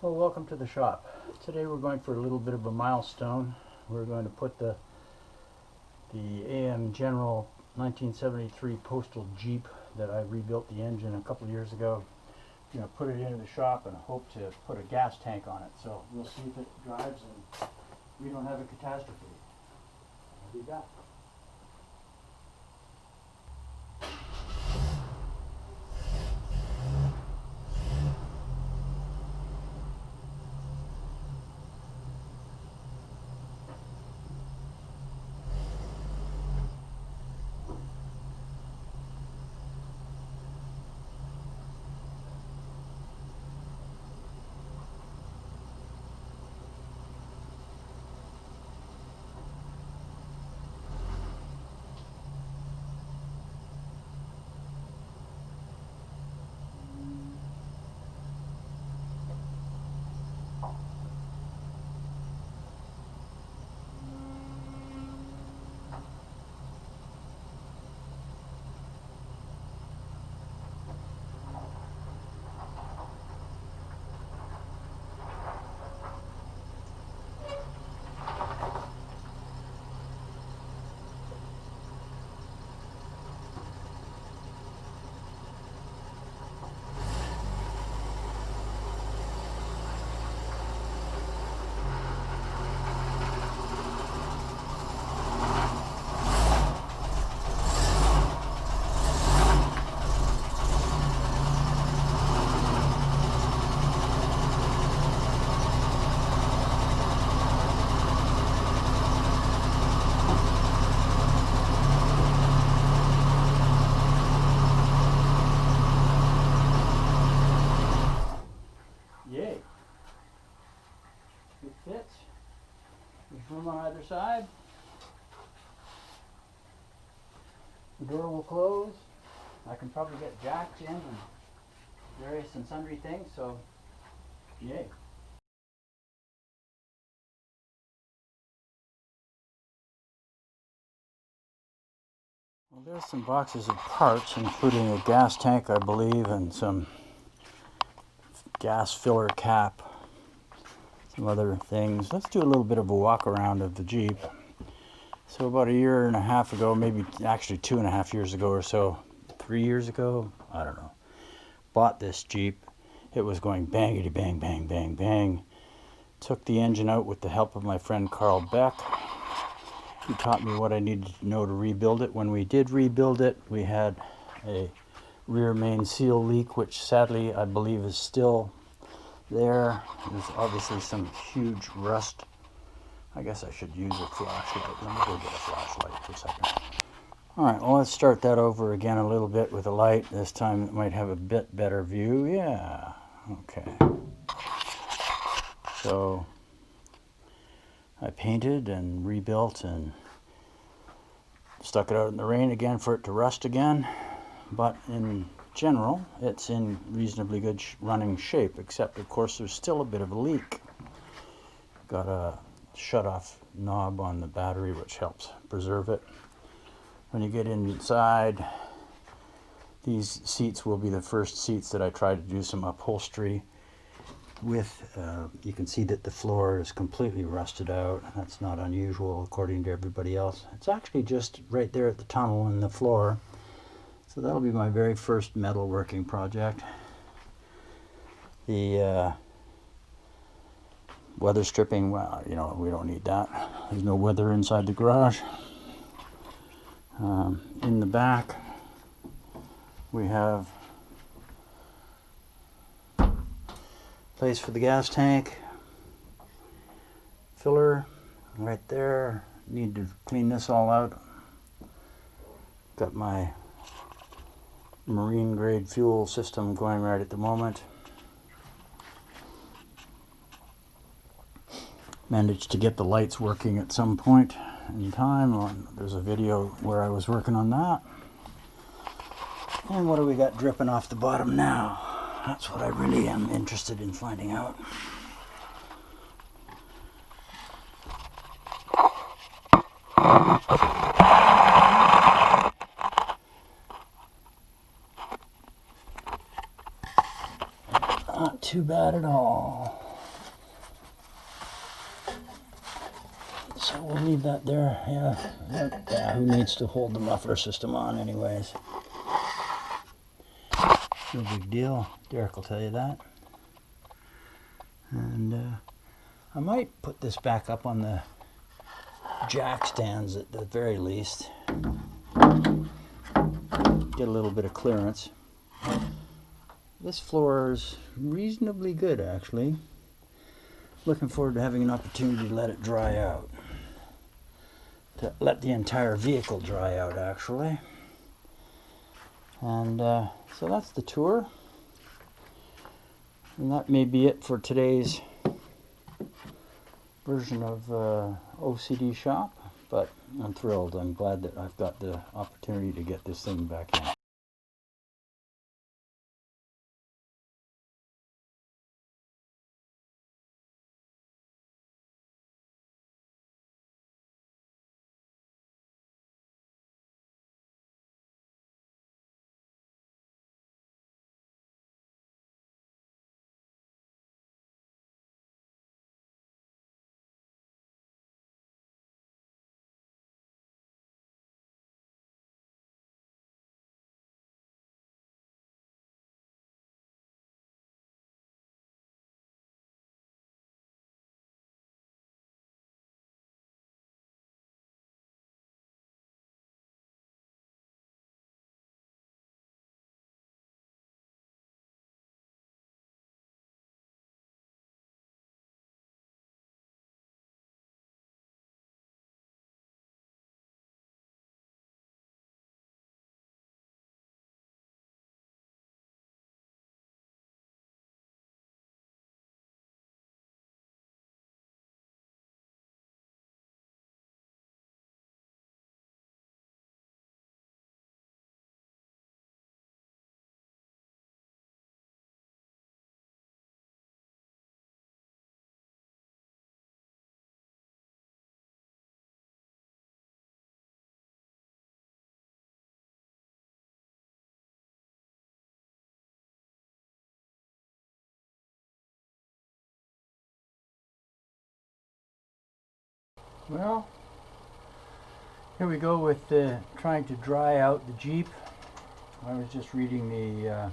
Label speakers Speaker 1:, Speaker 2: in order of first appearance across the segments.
Speaker 1: Well, welcome to the shop. Today we're going for a little bit of a milestone. We're going to put the AM General 1973 Postal Jeep that I rebuilt the engine a couple of years ago. I'm going to put it into the shop and hope to put a gas tank on it. So we'll see if it drives and we don't have a catastrophe. I'll be back. Yay! It fits. There's room on either side. The door will close. I can probably get jacks in and various and sundry things, so yay. Well, there's some boxes of parts, including a gas tank, I believe, and some gas filler cap, some other things. Let's do a little bit of a walk around of the Jeep. So about a year and a half ago, maybe actually 2.5 years ago or so, 3 years ago, I don't know, bought this Jeep. It was going bangity bang, bang, bang, bang. Took the engine out with the help of my friend Carl Beck. He taught me what I needed to know to rebuild it. When we did rebuild it, we had a rear main seal leak, which sadly I believe is still there. There's obviously some huge rust. I guess I should use a flashlight. Let me go get a flashlight for a second. Alright, well, let's start that over again a little bit with a light. This time it might have a bit better view. Yeah, okay. So I painted and rebuilt and stuck it out in the rain again for it to rust again. But in general, it's in reasonably good running shape, except of course there's still a bit of a leak. Got a shut-off knob on the battery which helps preserve it. When you get inside, these seats will be the first seats that I try to do some upholstery with. You can see that the floor is completely rusted out. That's not unusual according to everybody else. It's actually just right there at the tunnel in the floor. So that'll be my very first metal working project. The weather stripping, well, you know, we don't need that. There's no weather inside the garage. In the back, we have place for the gas tank, filler right there. Need to clean this all out. Got my marine grade fuel system going right at the moment. Managed to get the lights working at some point in time. There's a video where I was working on that. And what do we got dripping off the bottom now? That's what I really am interested in finding out. Not too bad at all. So we'll leave that there. Yeah, who needs to hold the muffler system on anyways? No big deal. Derek will tell you that. And I might put this back up on the jack stands at the very least. Get a little bit of clearance. This floor is reasonably good, actually. Looking forward to having an opportunity to let it dry out. To let the entire vehicle dry out, actually. And so that's the tour. And that may be it for today's version of OCD Shop. But I'm thrilled. I'm glad that I've got the opportunity to get this thing back in. Well, here we go with trying to dry out the Jeep. I was just reading the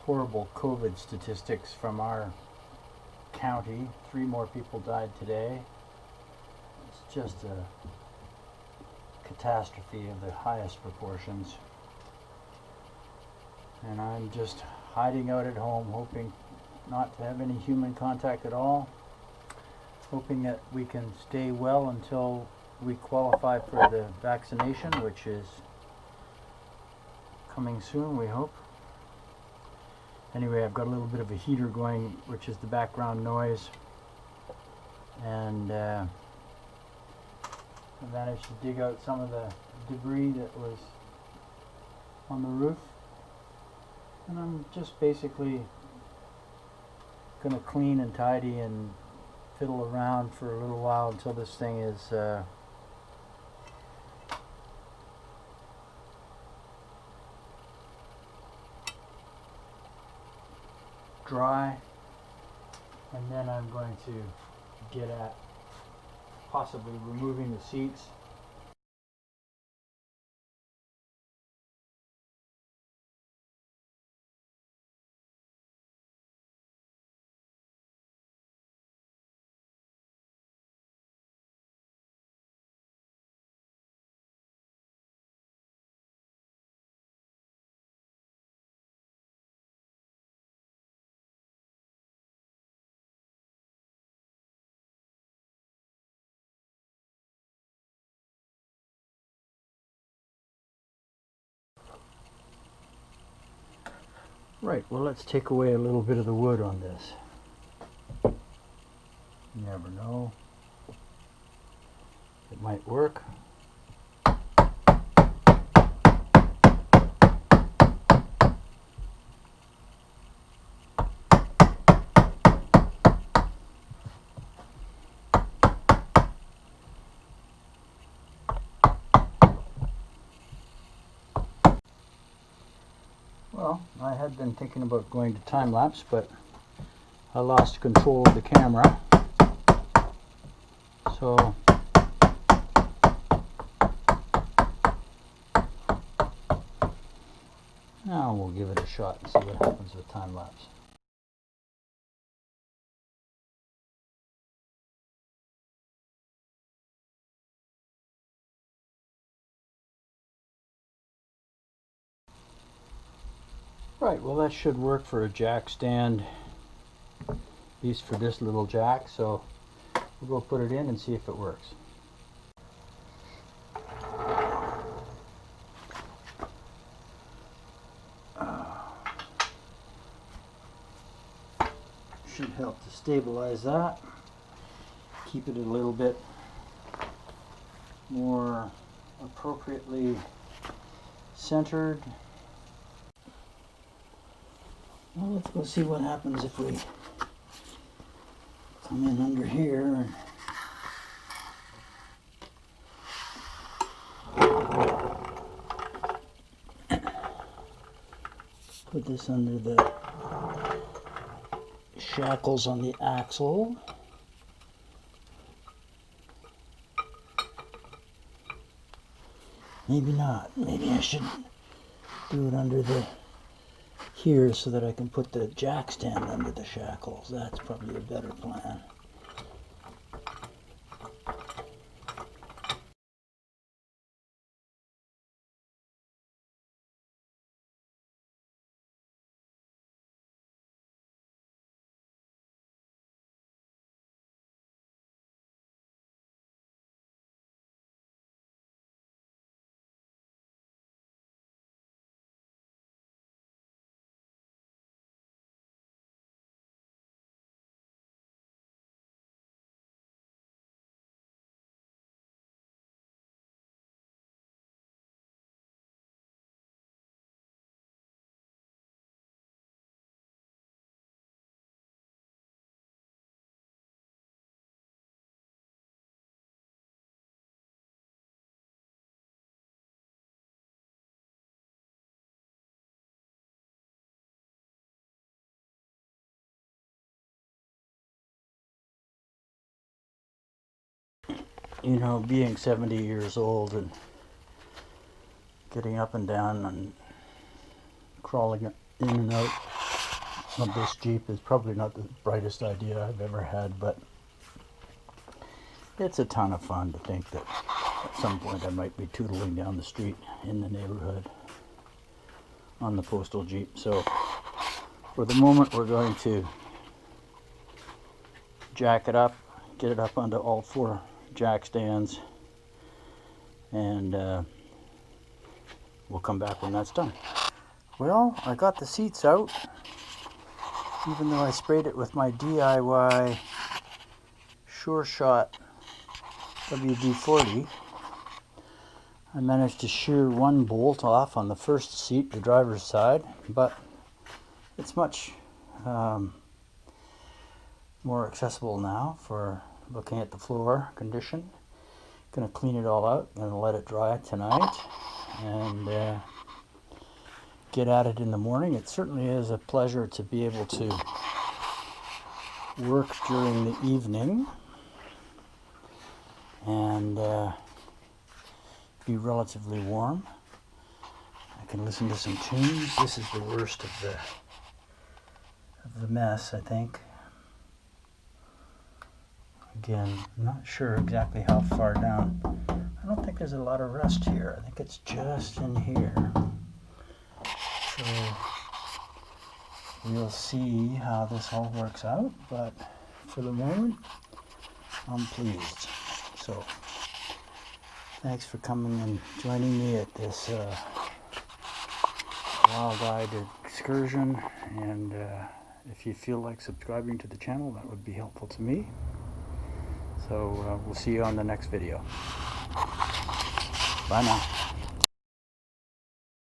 Speaker 1: horrible COVID statistics from our county. 3 more people died today. It's just a catastrophe of the highest proportions. And I'm just hiding out at home, hoping not to have any human contact at all. Hoping that we can stay well until we qualify for the vaccination, which is coming soon, we hope. Anyway, I've got a little bit of a heater going, which is the background noise. And I managed to dig out some of the debris that was on the roof. And I'm just basically going to clean and tidy and fiddle around for a little while until this thing is dry, and then I'm going to get at possibly removing the seats. Right, well, let's take away a little bit of the wood on this. You never know. It might work. Well, I had been thinking about going to time lapse, but I lost control of the camera. So Now we'll give it a shot and see what happens with time lapse. Right, well that should work for a jack stand, at least for this little jack, so we'll go put it in and see if it works. Should help to stabilize that, keep it a little bit more appropriately centered. Well, let's go see what happens if we come in under here and put this under the shackles on the axle. Maybe not. Maybe I should do it under the here so that I can put the jack stand under the shackles. That's probably a better plan. You know, being 70 years old and getting up and down and crawling in and out of this Jeep is probably not the brightest idea I've ever had, but it's a ton of fun to think that at some point I might be tootling down the street in the neighborhood on the Postal Jeep. So for the moment we're going to jack it up, get it up onto all four jack stands, and we'll come back when that's done. Well, I got the seats out, even though I sprayed it with my DIY Sure Shot WD-40. I managed to shear one bolt off on the first seat, the driver's side, but it's much more accessible now for looking at the floor condition. Gonna clean it all out, gonna let it dry tonight, and get at it in the morning. It certainly is a pleasure to be able to work during the evening and be relatively warm. I can listen to some tunes. This is the worst of the mess, I think. Again, I'm not sure exactly how far down. I don't think there's a lot of rust here. I think it's just in here. So we'll see how this all works out, but for the moment, I'm pleased. So thanks for coming and joining me at this wild-eyed excursion, and if you feel like subscribing to the channel, that would be helpful to me. So we'll see you on the next video. Bye now.